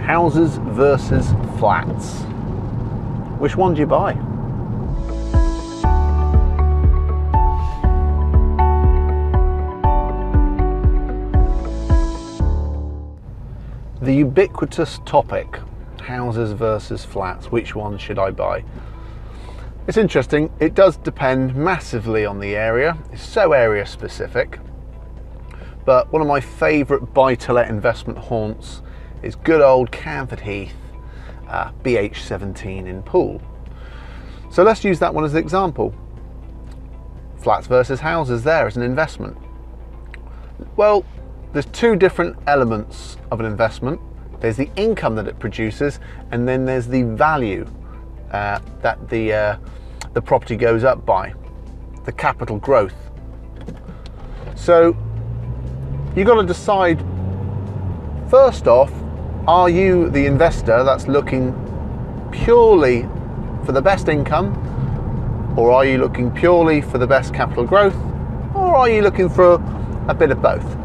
Houses versus flats. Which one do you buy? The ubiquitous topic, houses versus flats, which one should I buy? It's interesting, it does depend massively on the area. It's so area specific. But one of my favourite buy-to-let investment haunts is good old Canford Heath, BH17 in Poole. So let's use that one as an example. Flats versus houses there as an investment. Well, there's two different elements of an investment. There's the income that it produces, and then there's the value that the property goes up by, the capital growth. So you've got to decide, first off, are you the investor that's looking purely for the best income, or are you looking purely for the best capital growth, or are you looking for a bit of both?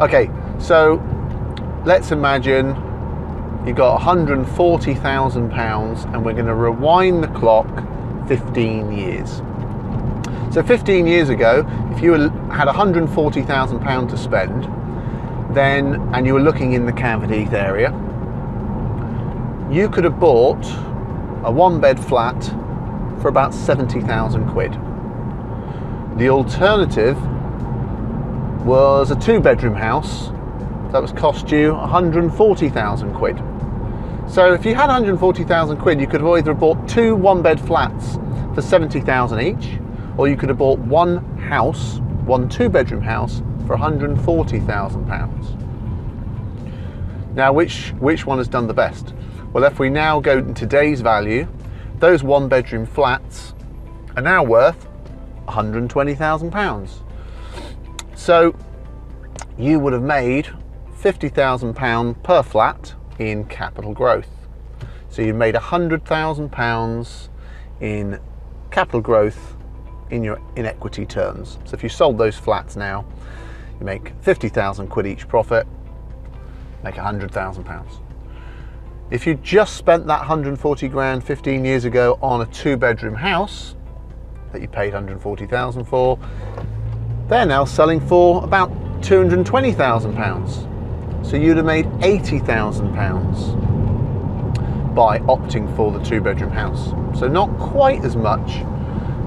Okay, so let's imagine you've got £140,000 and we're going to rewind the clock 15 years. So 15 years ago, if you had £140,000 to spend, then, and you were looking in the Canford Heath area, you could have bought a one-bed flat for about 70,000 quid. The alternative was a two-bedroom house that was cost you 140,000 quid. So if you had 140,000 quid, you could have either bought two one-bed flats for 70,000 each, or you could have bought one house, one two-bedroom house for £140,000. Now, which one has done the best? Well, if we now go to today's value, those one-bedroom flats are now worth £120,000. So you would have made £50,000 per flat in capital growth. So you made £100,000 in capital growth in equity terms. So if you sold those flats now, you make 50,000 quid each profit, make £100,000. If you just spent that 140 grand 15 years ago on a two-bedroom house that you paid 140,000 for, they're now selling for about £220,000. So you'd have made £80,000 by opting for the two-bedroom house. So not quite as much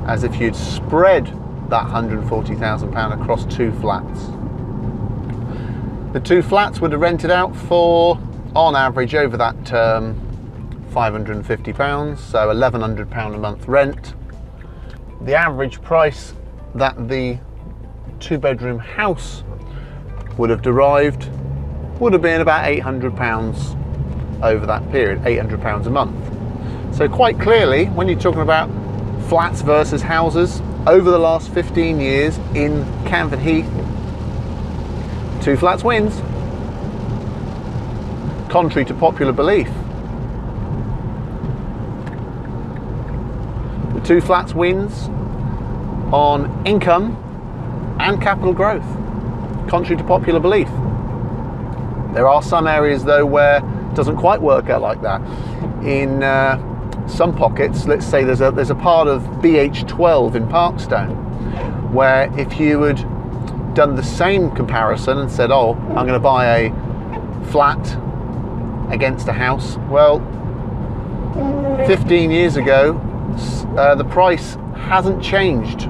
as if you'd spread that £140,000 across two flats. The two flats would have rented out for, on average over that term, £550, so £1,100 a month rent. The average price that the two-bedroom house would have derived would have been about £800 over that period, £800 a month. So quite clearly, when you're talking about flats versus houses, over the last 15 years in Canford Heath, two flats wins, contrary to popular belief. The two flats wins on income and capital growth, contrary to popular belief. There are some areas though where it doesn't quite work out like that. In some pockets, let's say there's a part of BH12 in Parkstone where if you had done the same comparison and said, oh, I'm going to buy a flat against a house, well, 15 years ago the price hasn't changed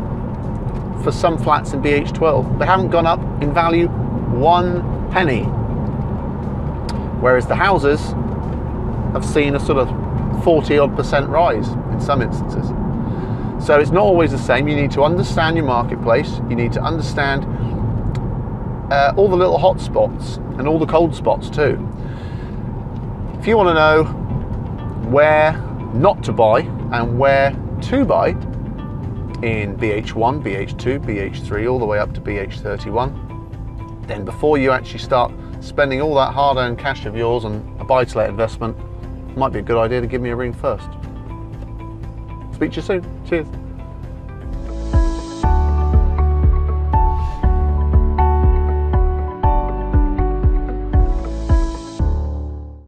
for some flats in BH12. They haven't gone up in value one penny, whereas the houses have seen a sort of 40-odd% rise in some instances. So it's not always the same. You need to understand your marketplace. You need to understand all the little hot spots and all the cold spots too. If you want to know where not to buy and where to buy in BH1, BH2, BH3, all the way up to BH31, then before you actually start spending all that hard-earned cash of yours on a buy-to-let investment, it might be a good idea to give me a ring first. Speak to you soon. Cheers.